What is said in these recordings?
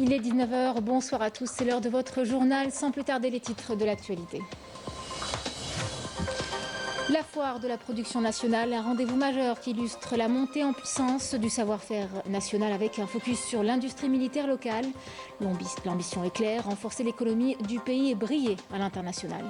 Il est 19 h, bonsoir à tous, c'est l'heure de votre journal, sans plus tarder les titres de l'actualité. La foire de la production nationale, un rendez-vous majeur qui illustre la montée en puissance du savoir-faire national avec un focus sur l'industrie militaire locale. L'ambition est claire, renforcer l'économie du pays et briller à l'international.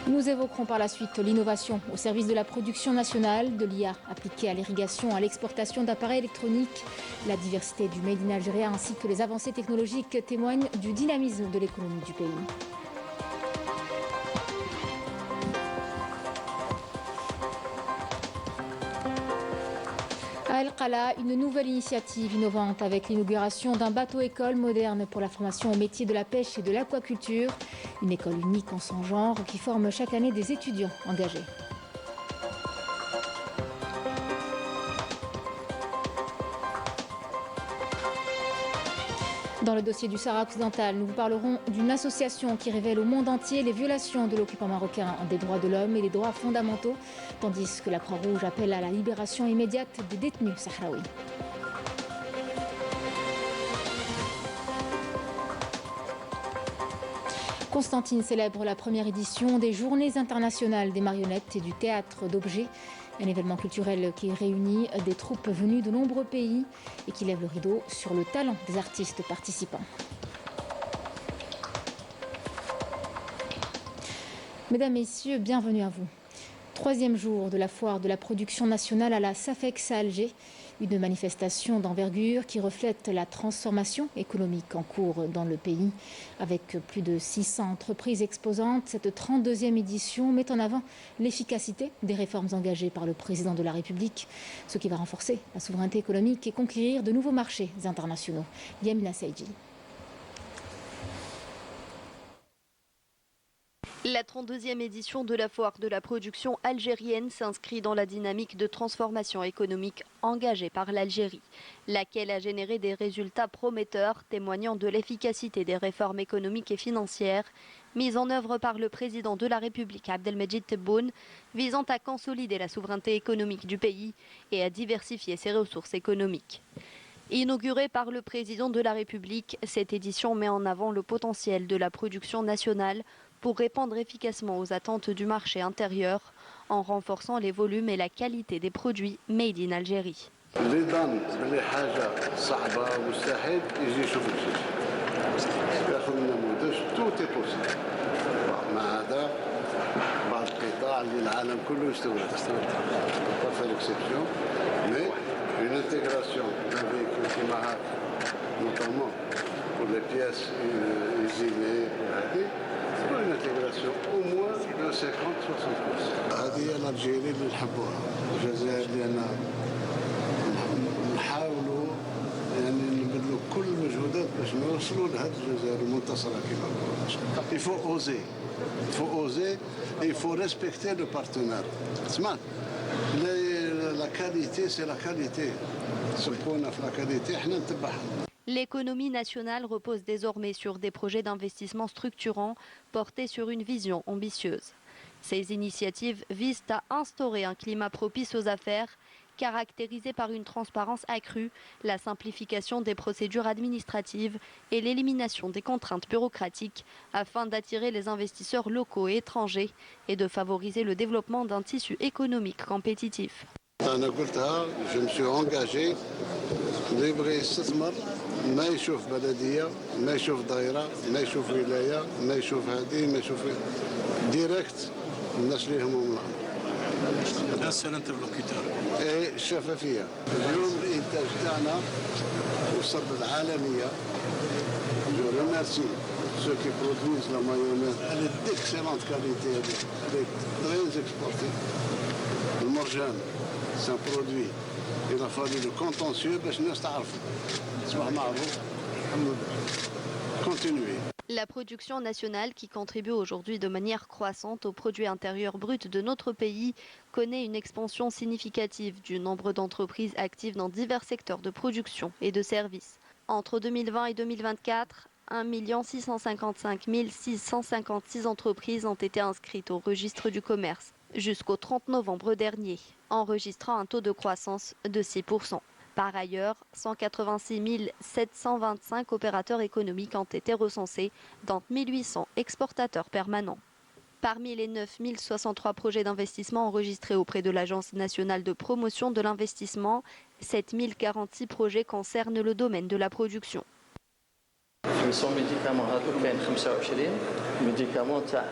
Nous évoquerons par la suite l'innovation au service de la production nationale, de l'IA appliquée à l'irrigation, à l'exportation d'appareils électroniques. La diversité du Made in Algérie ainsi que les avancées technologiques témoignent du dynamisme de l'économie du pays. À El Qala, une nouvelle initiative innovante avec l'inauguration d'un bateau-école moderne pour la formation au métier de la pêche et de l'aquaculture. Une école unique en son genre qui forme chaque année des étudiants engagés. Dans le dossier du Sahara occidental, nous vous parlerons d'une association qui révèle au monde entier les violations de l'occupant marocain des droits de l'homme et des droits fondamentaux, tandis que la Croix-Rouge appelle à la libération immédiate des détenus sahraouis. Constantine célèbre la première édition des Journées internationales des marionnettes et du théâtre d'objets. Un événement culturel qui réunit des troupes venues de nombreux pays et qui lève le rideau sur le talent des artistes participants. Mesdames, Messieurs, bienvenue à vous. Troisième jour de la foire de la production nationale à la Safex à Alger. Une manifestation d'envergure qui reflète la transformation économique en cours dans le pays. Avec plus de 600 entreprises exposantes, cette 32e édition met en avant l'efficacité des réformes engagées par le président de la République, ce qui va renforcer la souveraineté économique et conquérir de nouveaux marchés internationaux. Yamina Saïdji. La 32e édition de la foire de la production algérienne s'inscrit dans la dynamique de transformation économique engagée par l'Algérie, laquelle a généré des résultats prometteurs témoignant de l'efficacité des réformes économiques et financières mises en œuvre par le président de la République Abdelmejid Tebboune, visant à consolider la souveraineté économique du pays et à diversifier ses ressources économiques. Inaugurée par le président de la République, cette édition met en avant le potentiel de la production nationale pour répondre efficacement aux attentes du marché intérieur en renforçant les volumes et la qualité des produits made in Algérie. Une intégration d'un véhicule qui marque, notamment pour les pièces usinées, pour une intégration au moins de 50-60%. هذه الألجيري اللي نحبوها، الجزائر اللي أنا نحاولوا يعني نبذلوا كل المجهودات باش نوصلوا لهذه الجزائر المنتصرة كما نقولوا. Il faut oser et il faut respecter le partenaire. تسمع؟ La qualité, c'est la qualité. L'économie nationale repose désormais sur des projets d'investissement structurants portés sur une vision ambitieuse. Ces initiatives visent à instaurer un climat propice aux affaires, caractérisé par une transparence accrue, la simplification des procédures administratives et l'élimination des contraintes bureaucratiques afin d'attirer les investisseurs locaux et étrangers et de favoriser le développement d'un tissu économique compétitif. Je me suis engagé ليبغي يستثمر ما يشوف بلديه ما يشوف دائره ما يشوف ولايه ما يشوف هذه ما يشوف ديريكت الناس اللي هم هذا سي الانترلوكيتور اي الشفافيه. اليوم الانتاج تاعنا وصل للعالميه. جو ريميرسي ceux qui produisent la mayonnaise, elle est d'excellente qualité, elle est très exportée. Le marjan, c'est un produit. Il a fallu le contentieux باش الناس تعرفوا. تصبح معروف. Continuer. La production nationale, qui contribue aujourd'hui de manière croissante au produit intérieur brut de notre pays, connaît une expansion significative du nombre d'entreprises actives dans divers secteurs de production et de services. Entre 2020 et 2024, 1 655 656 entreprises ont été inscrites au registre du commerce, jusqu'au 30 novembre dernier, enregistrant un taux de croissance de 6%. Par ailleurs, 186 725 opérateurs économiques ont été recensés, dont 1800 exportateurs permanents. Parmi les 9 063 projets d'investissement enregistrés auprès de l'Agence nationale de promotion de l'investissement, 7 046 projets concernent le domaine de la production. 500 ميديكامون هذوك كاين 25 ميديكامون تاع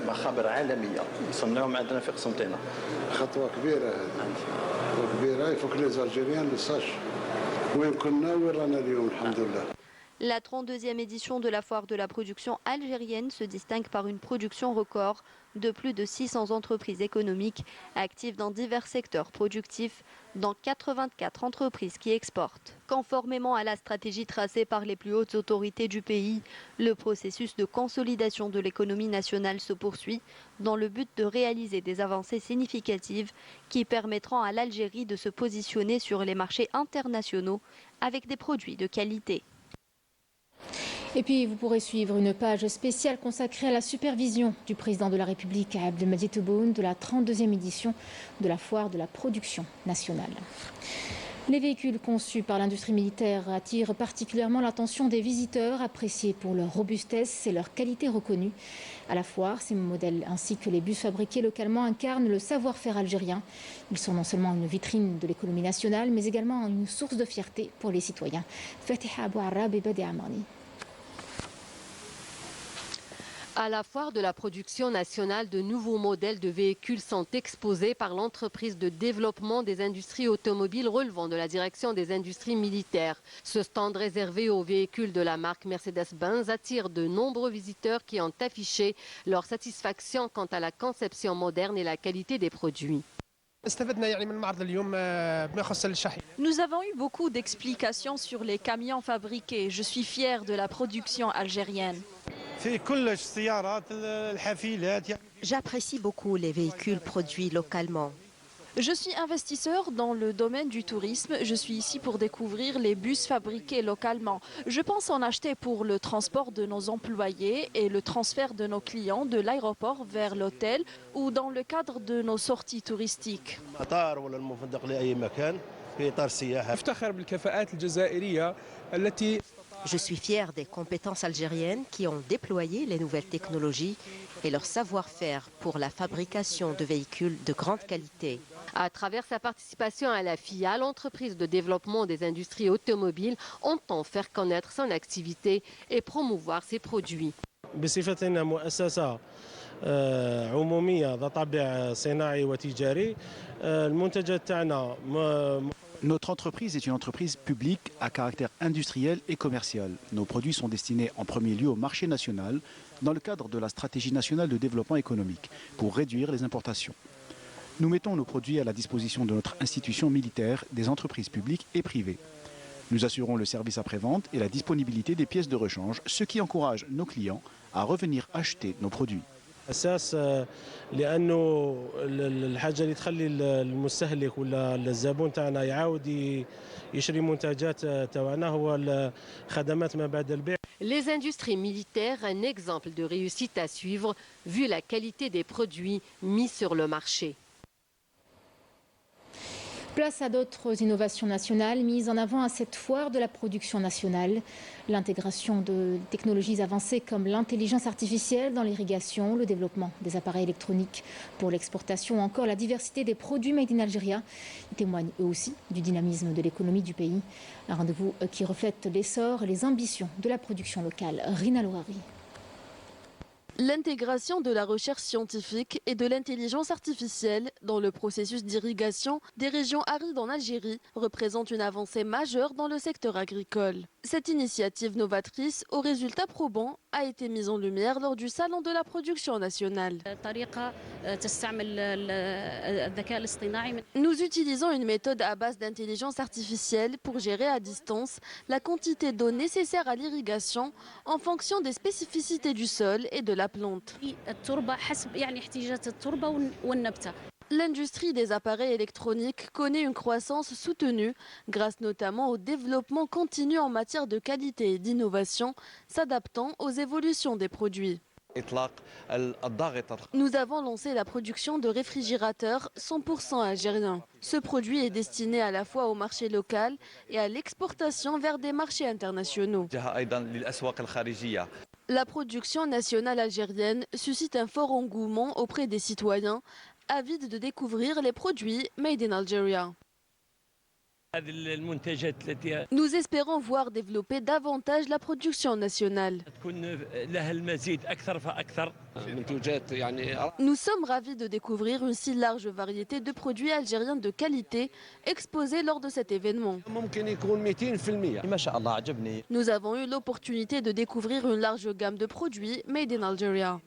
مخابر عالميه يصنعوهم عندنا في قسنطينه. خطوه كبيره هذه، خطوه كبيره يفوك لي زالجيريان لساش وين كنا وين رانا اليوم الحمد لله. La 32e édition de la foire de la production algérienne se distingue par une production record de plus de 600 entreprises économiques actives dans divers secteurs productifs, dont 84 entreprises qui exportent. Conformément à la stratégie tracée par les plus hautes autorités du pays, le processus de consolidation de l'économie nationale se poursuit dans le but de réaliser des avancées significatives qui permettront à l'Algérie de se positionner sur les marchés internationaux avec des produits de qualité. Et puis, vous pourrez suivre une page spéciale consacrée à la supervision du président de la République, Abdelmadjid Tebboune, de la 32e édition de la foire de la production nationale. Les véhicules conçus par l'industrie militaire attirent particulièrement l'attention des visiteurs, appréciés pour leur robustesse et leur qualité reconnue. À la foire, ces modèles ainsi que les bus fabriqués localement incarnent le savoir-faire algérien. Ils sont non seulement une vitrine de l'économie nationale, mais également une source de fierté pour les citoyens. Fatiha Abou Arab et Badi Amani. À la foire de la production nationale, de nouveaux modèles de véhicules sont exposés par l'entreprise de développement des industries automobiles relevant de la direction des industries militaires. Ce stand réservé aux véhicules de la marque Mercedes-Benz attire de nombreux visiteurs qui ont affiché leur satisfaction quant à la conception moderne et la qualité des produits. Nous avons eu beaucoup d'explications sur les camions fabriqués. Je suis fier de la production algérienne. J'apprécie beaucoup les véhicules produits localement. Je suis investisseur dans le domaine du tourisme. Je suis ici pour découvrir les bus fabriqués localement. Je pense en acheter pour le transport de nos employés et le transfert de nos clients de l'aéroport vers l'hôtel ou dans le cadre de nos sorties touristiques. Je suis fier des compétences algériennes qui ont déployé les nouvelles technologies et leur savoir-faire pour la fabrication de véhicules de grande qualité. À travers sa participation à la FIA, l'entreprise de développement des industries automobiles entend faire connaître son activité et promouvoir ses produits. Notre entreprise est une entreprise publique à caractère industriel et commercial. Nos produits sont destinés en premier lieu au marché national dans le cadre de la stratégie nationale de développement économique pour réduire les importations. Nous mettons nos produits à la disposition de notre institution militaire, des entreprises publiques et privées. Nous assurons le service après-vente et la disponibilité des pièces de rechange, ce qui encourage nos clients à revenir acheter nos produits. اساس لانه الحاجه اللي تخلي المستهلك ولا الزبون تاعنا يعاود يشري منتجات تاعنا هو الخدمات ما بعد البيع. Les industries militaires, un exemple de réussite à suivre vu la qualité des produits mis sur le marché. Place à d'autres innovations nationales mises en avant à cette foire de la production nationale. L'intégration de technologies avancées comme l'intelligence artificielle dans l'irrigation, le développement des appareils électroniques pour l'exportation ou encore la diversité des produits made in Algeria. Ils témoignent eux aussi du dynamisme de l'économie du pays. Un rendez-vous qui reflète l'essor et les ambitions de la production locale. Rina Louari. L'intégration de la recherche scientifique et de l'intelligence artificielle dans le processus d'irrigation des régions arides en Algérie représente une avancée majeure dans le secteur agricole. Cette initiative novatrice aux résultats probants a été mise en lumière lors du Salon de la production nationale. Nous utilisons une méthode à base d'intelligence artificielle pour gérer à distance la quantité d'eau nécessaire à l'irrigation en fonction des spécificités du sol et de la plante. L'industrie des appareils électroniques connaît une croissance soutenue grâce notamment au développement continu en matière de qualité et d'innovation, s'adaptant aux évolutions des produits. Nous avons lancé la production de réfrigérateurs 100% algériens. Ce produit est destiné à la fois au marché local et à l'exportation vers des marchés internationaux. La production nationale algérienne suscite un fort engouement auprès des citoyens, avides de découvrir les produits Made in Algeria. Nous espérons voir développer davantage la production nationale. Nous sommes ravis de découvrir une si large variété de produits algériens de qualité exposés lors de cet événement. Nous avons eu l'opportunité de découvrir une large gamme de produits Made in Algeria.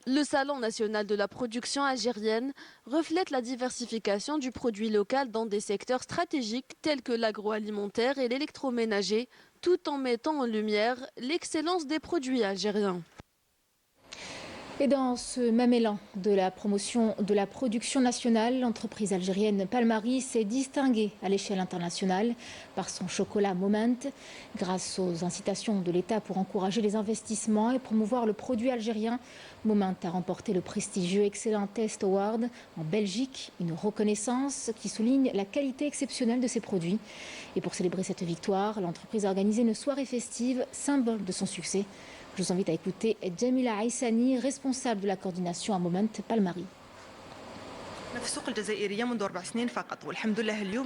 Le Salon national de la production algérienne reflète la diversification du produit local dans des secteurs stratégiques tels que l'agroalimentaire et l'électroménager, tout en mettant en lumière l'excellence des produits algériens. Et dans ce même élan de la promotion de la production nationale, l'entreprise algérienne Palmari s'est distinguée à l'échelle internationale par son chocolat Moment. Grâce aux incitations de l'État pour encourager les investissements et promouvoir le produit algérien, Moment a remporté le prestigieux Excellent Taste Award en Belgique, une reconnaissance qui souligne la qualité exceptionnelle de ses produits. Et pour célébrer cette victoire, l'entreprise a organisé une soirée festive, symbole de son succès. Je vous invite à écouter Jamila Aissani, responsable de la coordination à Moment Palmari.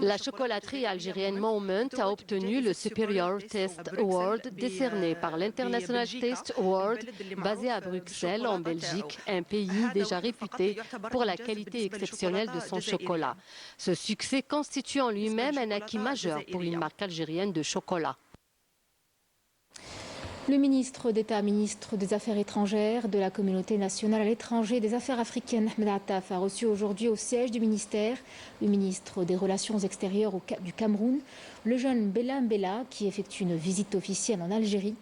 La chocolaterie algérienne Moment a obtenu le Superior Taste Award décerné par l'International Taste Award basé à Bruxelles en Belgique, un pays déjà réputé pour la qualité exceptionnelle de son chocolat. Ce succès constitue en lui-même un acquis majeur pour une marque algérienne de chocolat. Le ministre d'État, ministre des Affaires étrangères, de la communauté nationale à l'étranger et des Affaires africaines, Ahmed Attaf, a reçu aujourd'hui au siège du ministère le ministre des Relations extérieures du Cameroun, le jeune Bella Mbella, qui effectue une visite officielle en Algérie.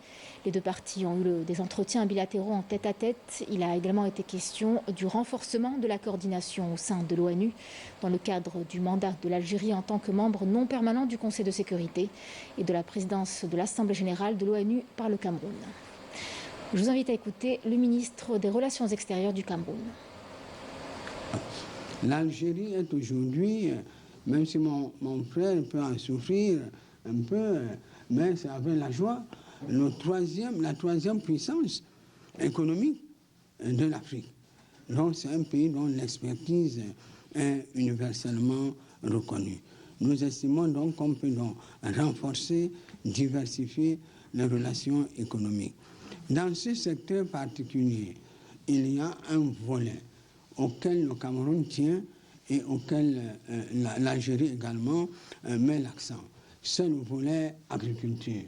Les deux parties ont eu des entretiens bilatéraux en tête-à-tête. Il a également été question du renforcement de la coordination au sein de l'ONU dans le cadre du mandat de l'Algérie en tant que membre non permanent du Conseil de sécurité et de la présidence de l'Assemblée générale de l'ONU par le Cameroun. Je vous invite à écouter le ministre des Relations extérieures du Cameroun. L'Algérie est aujourd'hui, même si mon frère peut en souffrir un peu, mais c'est avec la joie, la troisième puissance économique de l'Afrique. Donc c'est un pays dont l'expertise est universellement reconnue. Nous estimons donc qu'on peut donc renforcer, diversifier les relations économiques. Dans ce secteur particulier, il y a un volet auquel le Cameroun tient et auquel l'Algérie également met l'accent. C'est le volet agriculture.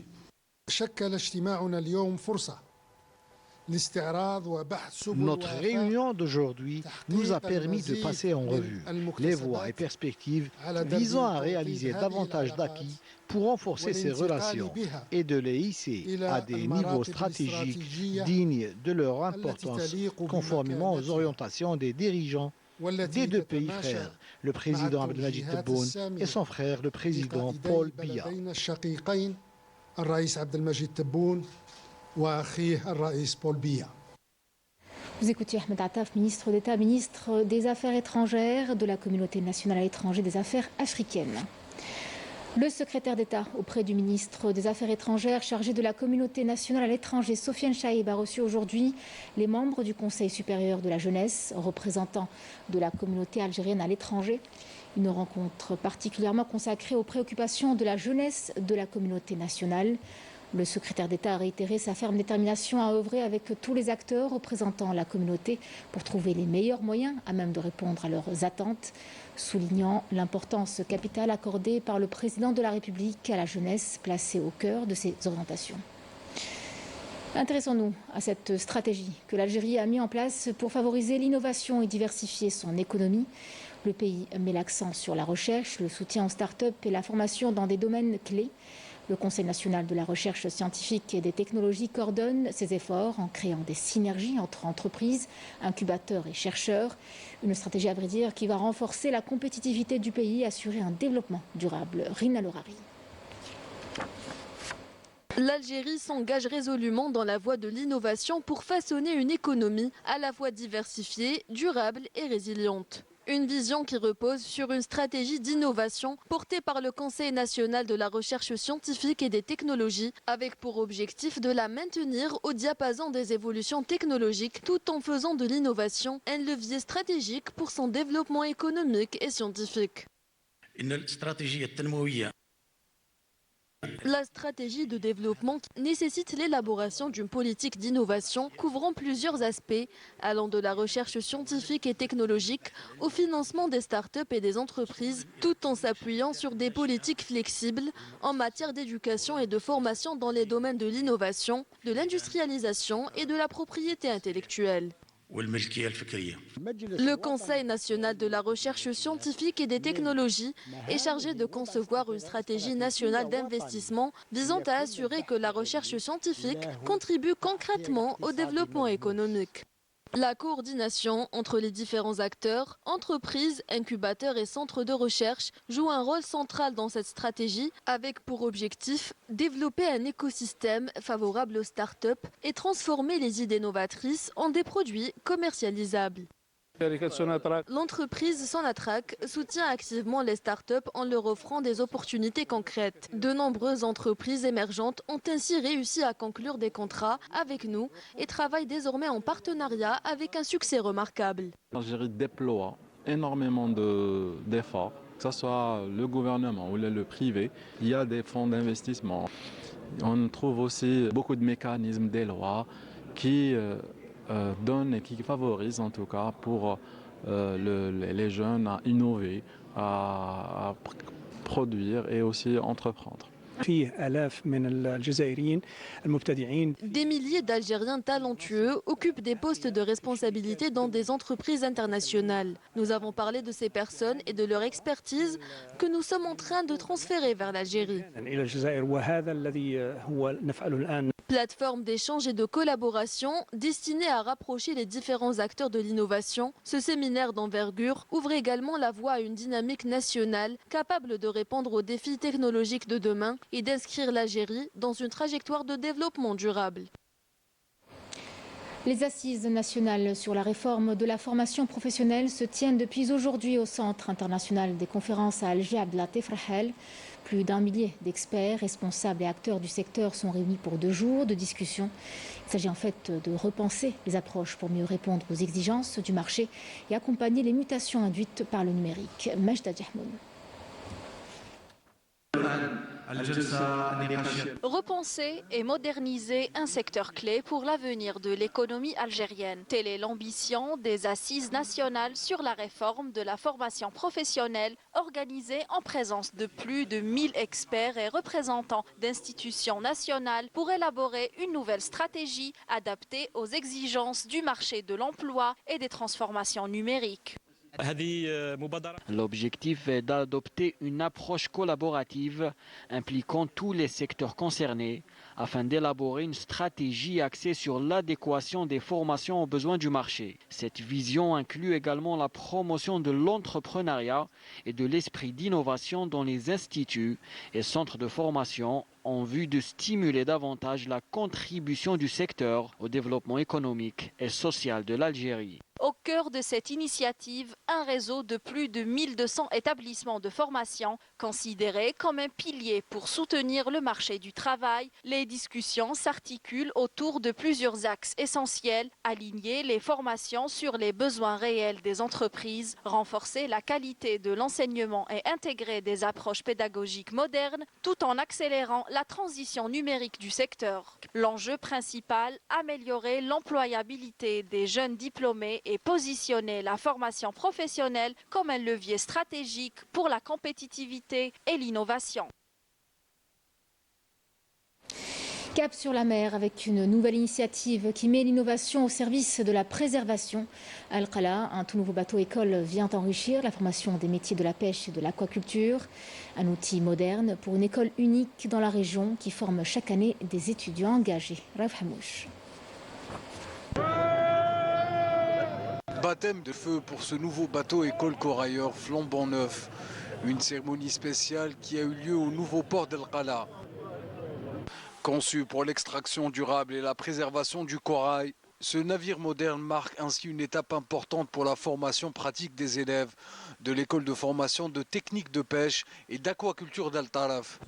Notre réunion d'aujourd'hui nous a permis de passer en revue les voies et perspectives visant à réaliser davantage d'acquis pour renforcer ces relations et de les hisser à des niveaux stratégiques dignes de leur importance, conformément aux orientations des dirigeants des deux pays frères, le président Abdelmajid Tebboune et son frère, le président Paul Biya. Vous écoutez Ahmed Attaf, ministre d'État, ministre des Affaires étrangères, de la communauté nationale à l'étranger, des Affaires africaines. Le secrétaire d'État auprès du ministre des Affaires étrangères chargé de la communauté nationale à l'étranger, Sofiane Chaïb, a reçu aujourd'hui les membres du Conseil supérieur de la jeunesse, représentants de la communauté algérienne à l'étranger. Une rencontre particulièrement consacrée aux préoccupations de la jeunesse de la communauté nationale. Le secrétaire d'État a réitéré sa ferme détermination à œuvrer avec tous les acteurs représentant la communauté pour trouver les meilleurs moyens à même de répondre à leurs attentes, soulignant l'importance capitale accordée par le président de la République à la jeunesse placée au cœur de ses orientations. Intéressons-nous à cette stratégie que l'Algérie a mise en place pour favoriser l'innovation et diversifier son économie. Le pays met l'accent sur la recherche, le soutien aux start-up et la formation dans des domaines clés. Le Conseil national de la recherche scientifique et des technologies coordonne ses efforts en créant des synergies entre entreprises, incubateurs et chercheurs. Une stratégie, à vrai dire, qui va renforcer la compétitivité du pays et assurer un développement durable. Rina Lorari. L'Algérie s'engage résolument dans la voie de l'innovation pour façonner une économie à la fois diversifiée, durable et résiliente. Une vision qui repose sur une stratégie d'innovation portée par le Conseil national de la recherche scientifique et des technologies, avec pour objectif de la maintenir au diapason des évolutions technologiques tout en faisant de l'innovation un levier stratégique pour son développement économique et scientifique. La stratégie de développement nécessite l'élaboration d'une politique d'innovation couvrant plusieurs aspects, allant de la recherche scientifique et technologique au financement des startups et des entreprises, tout en s'appuyant sur des politiques flexibles en matière d'éducation et de formation dans les domaines de l'innovation, de l'industrialisation et de la propriété intellectuelle. Le Conseil national de la recherche scientifique et des technologies est chargé de concevoir une stratégie nationale d'investissement visant à assurer que la recherche scientifique contribue concrètement au développement économique. La coordination entre les différents acteurs, entreprises, incubateurs et centres de recherche joue un rôle central dans cette stratégie avec pour objectif développer un écosystème favorable aux startups et transformer les idées novatrices en des produits commercialisables. L'entreprise Sonatrach soutient activement les startups en leur offrant des opportunités concrètes. De nombreuses entreprises émergentes ont ainsi réussi à conclure des contrats avec nous et travaillent désormais en partenariat avec un succès remarquable. L'Algérie déploie énormément d'efforts, que ce soit le gouvernement ou le privé. Il y a des fonds d'investissement. On trouve aussi beaucoup de mécanismes, des lois qui donne et qui favorise en tout cas pour les jeunes à innover, à produire et aussi entreprendre. Des milliers d'Algériens talentueux occupent des postes de responsabilité dans des entreprises internationales. Nous avons parlé de ces personnes et de leur expertise que nous sommes en train de transférer vers l'Algérie. Plateforme d'échange et de collaboration destinée à rapprocher les différents acteurs de l'innovation, ce séminaire d'envergure ouvre également la voie à une dynamique nationale capable de répondre aux défis technologiques de demain et d'inscrire l'Algérie dans une trajectoire de développement durable. Les assises nationales sur la réforme de la formation professionnelle se tiennent depuis aujourd'hui au Centre international des conférences à Alger Abdelatif Rahel. Plus d'1 millier d'experts, responsables et acteurs du secteur sont réunis pour 2 jours de discussion. Il s'agit en fait de repenser les approches pour mieux répondre aux exigences du marché et accompagner les mutations induites par le numérique. Majda Djahmoun. Repenser et moderniser un secteur clé pour l'avenir de l'économie algérienne. Telle est l'ambition des Assises nationales sur la réforme de la formation professionnelle organisées en présence de plus de 1000 experts et représentants d'institutions nationales pour élaborer une nouvelle stratégie adaptée aux exigences du marché de l'emploi et des transformations numériques. L'objectif est d'adopter une approche collaborative impliquant tous les secteurs concernés afin d'élaborer une stratégie axée sur l'adéquation des formations aux besoins du marché. Cette vision inclut également la promotion de l'entrepreneuriat et de l'esprit d'innovation dans les instituts et centres de formation en vue de stimuler davantage la contribution du secteur au développement économique et social de l'Algérie. Au cœur de cette initiative, un réseau de plus de 1200 établissements de formation considérés comme un pilier pour soutenir le marché du travail. Les discussions s'articulent autour de plusieurs axes essentiels: aligner les formations sur les besoins réels des entreprises, renforcer la qualité de l'enseignement et intégrer des approches pédagogiques modernes tout en accélérant la transition numérique du secteur. L'enjeu principal, améliorer l'employabilité des jeunes diplômés et positionner la formation professionnelle comme un levier stratégique pour la compétitivité et l'innovation. Cap sur la mer avec une nouvelle initiative qui met l'innovation au service de la préservation. Al-Qala, un tout nouveau bateau-école, vient enrichir la formation des métiers de la pêche et de l'aquaculture. Un outil moderne pour une école unique dans la région qui forme chaque année des étudiants engagés. Raif Hamouche. Baptême de feu pour ce nouveau bateau-école corailleur flambant neuf. Une cérémonie spéciale qui a eu lieu au nouveau port d'Al-Qala. Conçu pour l'extraction durable et la préservation du corail, ce navire moderne marque ainsi une étape importante pour la formation pratique des élèves de l'école de formation de techniques de pêche et d'aquaculture d'Al Taraf.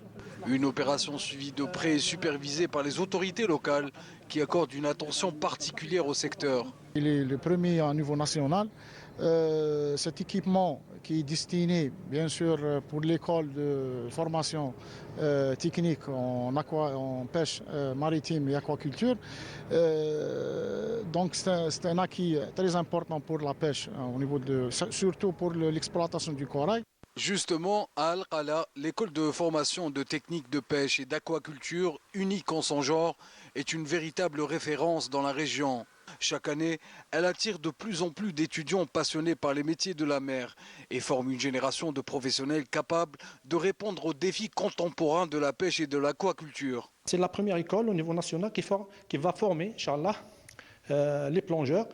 Une opération suivie de près et supervisée par les autorités locales qui accordent une attention particulière au secteur. Il est le premier à niveau national. Cet équipement qui est destiné bien sûr pour l'école de formation technique en pêche maritime et aquaculture. Donc c'est un acquis très important pour la pêche, surtout pour l'exploitation du corail. Justement, à Al-Qala, l'école de formation de techniques de pêche et d'aquaculture, unique en son genre, est une véritable référence dans la région. Chaque année, elle attire de plus en plus d'étudiants passionnés par les métiers de la mer et forme une génération de professionnels capables de répondre aux défis contemporains de la pêche et de l'aquaculture. C'est la première école au niveau national qui va former, Inch'Allah, les plongeurs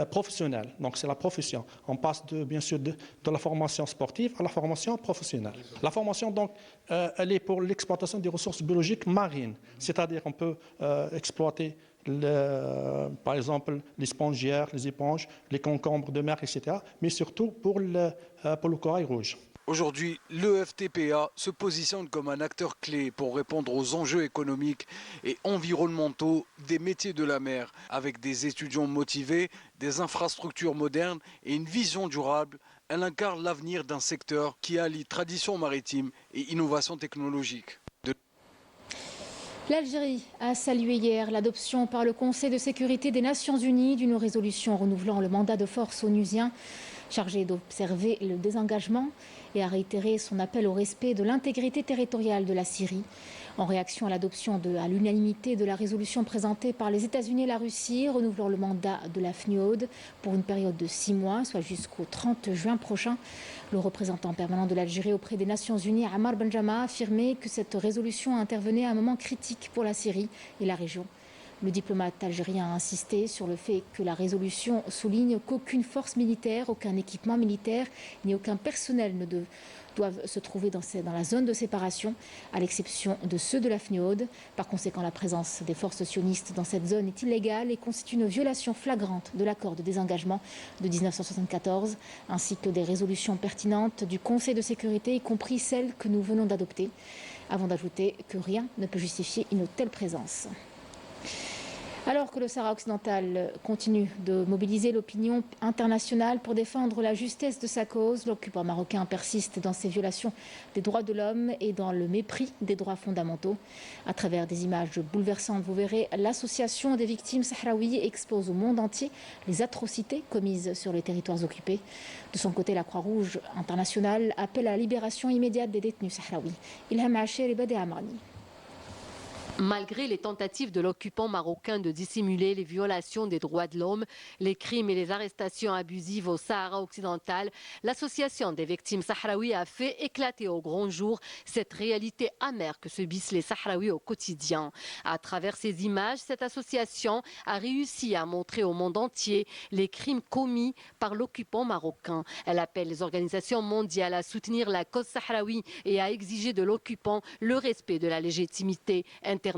professionnels. Donc c'est la profession. On passe bien sûr de la formation sportive à la formation professionnelle. La formation donc, elle est pour l'exploitation des ressources biologiques marines, c'est-à-dire on peut exploiter par exemple les spongiaires, les éponges, les concombres de mer, etc. Mais surtout pour le corail rouge. Aujourd'hui, l'EFTPA se positionne comme un acteur clé pour répondre aux enjeux économiques et environnementaux des métiers de la mer. Avec des étudiants motivés, des infrastructures modernes et une vision durable, elle incarne l'avenir d'un secteur qui allie tradition maritime et innovation technologique. L'Algérie a salué hier l'adoption par le Conseil de sécurité des Nations Unies d'une résolution renouvelant le mandat de force onusien chargé d'observer le désengagement et a réitéré son appel au respect de l'intégrité territoriale de la Syrie. En réaction à l'adoption à l'unanimité de la résolution présentée par les États-Unis et la Russie, renouvelant le mandat de la FNUOD pour une période de 6 mois, soit jusqu'au 30 juin prochain, le représentant permanent de l'Algérie auprès des Nations Unies, Ammar Benjama, a affirmé que cette résolution intervenait à un moment critique pour la Syrie et la région. Le diplomate algérien a insisté sur le fait que la résolution souligne qu'aucune force militaire, aucun équipement militaire ni aucun personnel ne doivent se trouver dans la zone de séparation, à l'exception de ceux de la FNUOD. Par conséquent, la présence des forces sionistes dans cette zone est illégale et constitue une violation flagrante de l'accord de désengagement de 1974, ainsi que des résolutions pertinentes du Conseil de sécurité, y compris celles que nous venons d'adopter, avant d'ajouter que rien ne peut justifier une telle présence. Alors que le Sahara occidental continue de mobiliser l'opinion internationale pour défendre la justesse de sa cause, l'occupant marocain persiste dans ses violations des droits de l'homme et dans le mépris des droits fondamentaux. À travers des images bouleversantes, vous verrez l'association des victimes sahraouies expose au monde entier les atrocités commises sur les territoires occupés. De son côté, la Croix-Rouge internationale appelle à la libération immédiate des détenus sahraouis. Ilham Hacher et Badé Amrani. Malgré les tentatives de l'occupant marocain de dissimuler les violations des droits de l'homme, les crimes et les arrestations abusives au Sahara occidental, l'association des victimes sahraouies a fait éclater au grand jour cette réalité amère que subissent les Sahraouis au quotidien. À travers ces images, cette association a réussi à montrer au monde entier les crimes commis par l'occupant marocain. Elle appelle les organisations mondiales à soutenir la cause sahraoui et à exiger de l'occupant le respect de la légitimité internationale.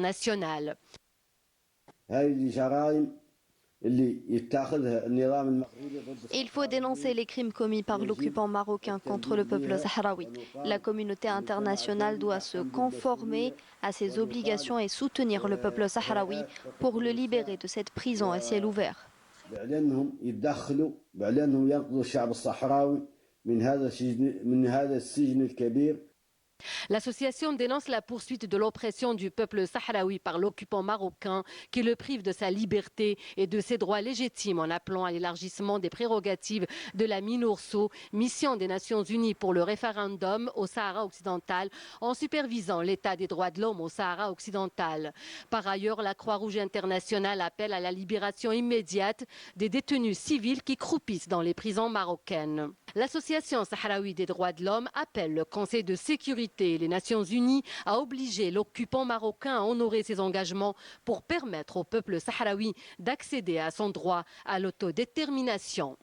Il faut dénoncer les crimes commis par l'occupant marocain contre le peuple sahraoui. La communauté internationale doit se conformer à ses obligations et soutenir le peuple sahraoui pour le libérer de cette prison à ciel ouvert. L'association dénonce la poursuite de l'oppression du peuple sahraoui par l'occupant marocain qui le prive de sa liberté et de ses droits légitimes en appelant à l'élargissement des prérogatives de la MINURSO, mission des Nations Unies pour le référendum au Sahara occidental, en supervisant l'état des droits de l'homme au Sahara occidental. Par ailleurs, la Croix-Rouge internationale appelle à la libération immédiate des détenus civils qui croupissent dans les prisons marocaines. L'association sahraoui des droits de l'homme appelle le Conseil de sécurité et les Nations Unies à obliger l'occupant marocain à honorer ses engagements pour permettre au peuple sahraoui d'accéder à son droit à l'autodétermination.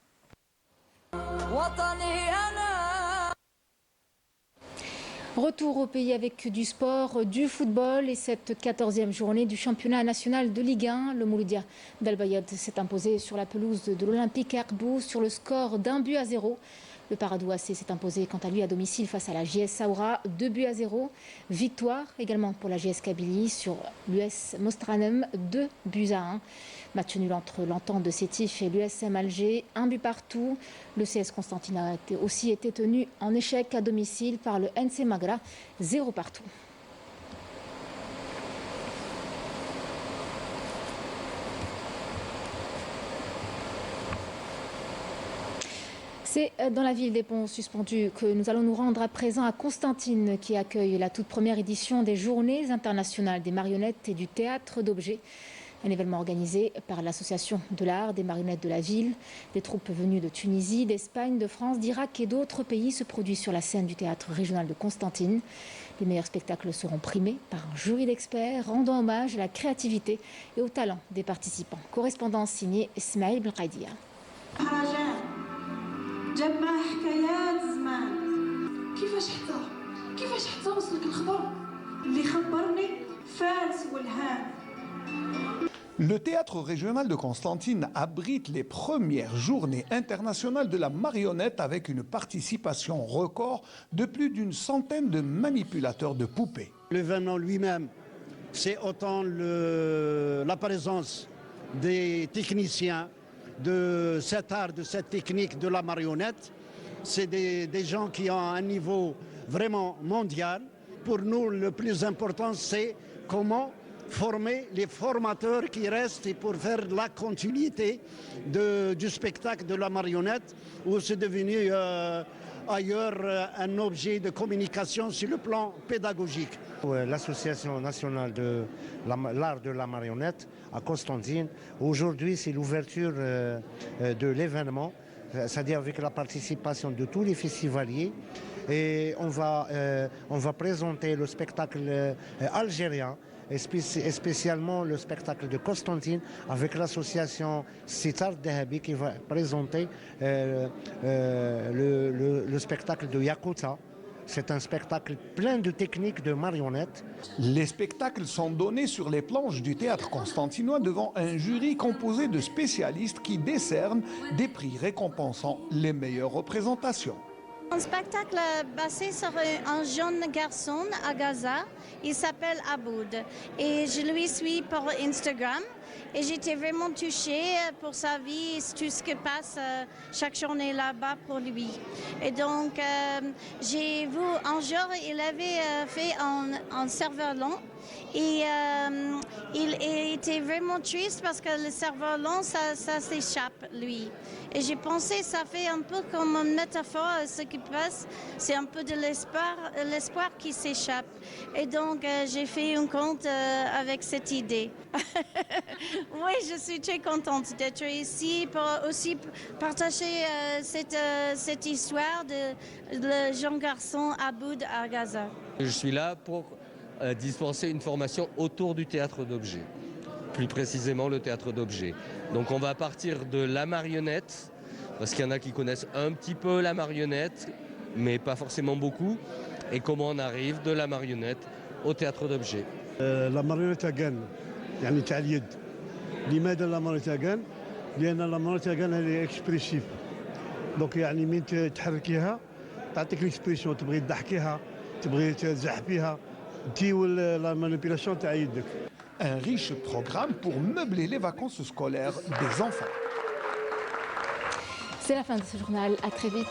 Retour au pays avec du sport, du football et cette 14e journée du championnat national de Ligue 1. Le Mouloudia d'Al-Bayad s'est imposé sur la pelouse de l'Olympique Herbou sur le score d'1-0. Le Paradou AC s'est imposé quant à lui à domicile face à la JS Saoura, 2-0. Victoire également pour la JS Kabylie sur l'US Mostranum, 2-1. Match nul entre l'Entente de Sétif et l'USM Alger, 1 but partout. Le CS Constantine a aussi été tenu en échec à domicile par le NC Magra, 0 partout. C'est dans la ville des ponts suspendus que nous allons nous rendre à présent à Constantine, qui accueille la toute première édition des Journées internationales des marionnettes et du théâtre d'objets. Un événement organisé par l'Association de l'art des marionnettes de la ville. Des troupes venues de Tunisie, d'Espagne, de France, d'Irak et d'autres pays se produisent sur la scène du théâtre régional de Constantine. Les meilleurs spectacles seront primés par un jury d'experts rendant hommage à la créativité et au talent des participants. Correspondance signée Ismaël Belkaidia. Le théâtre régional de Constantine abrite les premières journées internationales de la marionnette avec une participation record de plus d'une centaine de manipulateurs de poupées. L'événement lui-même, c'est autant la présence des techniciens de cet art, de cette technique de la marionnette. C'est des gens qui ont un niveau vraiment mondial. Pour nous, le plus important, c'est comment former les formateurs qui restent et pour faire la continuité du spectacle de la marionnette, où c'est devenu ailleurs un objet de communication sur le plan pédagogique. L'Association nationale de l'art de la marionnette à Constantine, aujourd'hui c'est l'ouverture de l'événement, c'est-à-dire avec la participation de tous les festivaliers. Et on va présenter le spectacle algérien, et spécialement le spectacle de Constantine avec l'association Sitar Dahabi qui va présenter le spectacle de Yakuta. C'est un spectacle plein de techniques de marionnettes. Les spectacles sont donnés sur les planches du théâtre constantinois devant un jury composé de spécialistes qui décernent des prix récompensant les meilleures représentations. Un spectacle basé sur un jeune garçon à Gaza, il s'appelle Aboud et je lui suis par Instagram et j'étais vraiment touchée pour sa vie et tout ce qui passe chaque journée là-bas pour lui. Et donc j'ai vu un jour il avait fait un cerf-volant et il était vraiment triste parce que le cerf-volant ça s'échappe lui. Et j'ai pensé ça fait un peu comme une métaphore ce qui passe, c'est un peu de l'espoir qui s'échappe. Et donc j'ai fait un conte avec cette idée. Oui, je suis très contente d'être ici pour aussi partager cette histoire de le jeune garçon Aboud à Gaza. Je suis là pour dispenser une formation autour du théâtre d'objets, plus précisément le théâtre d'objets. Donc on va partir de la marionnette, parce qu'il y en a qui connaissent un petit peu la marionnette, mais pas forcément beaucoup, et comment on arrive de la marionnette au théâtre d'objets. La marionnette أجان يعني تاع اليد. لماذا لا marionnette أجان؟ لأن la marionnette أجان هي اكسبريسيف. دونك يعني من تحركيها تعطيك ليكسبريسيون، تبغي تضحكيها، تبغي تزحفيها، تجيو لا مانيبيلاسيون تاع يدك. Un riche programme pour meubler les vacances scolaires des enfants. C'est la fin de ce journal, à très vite.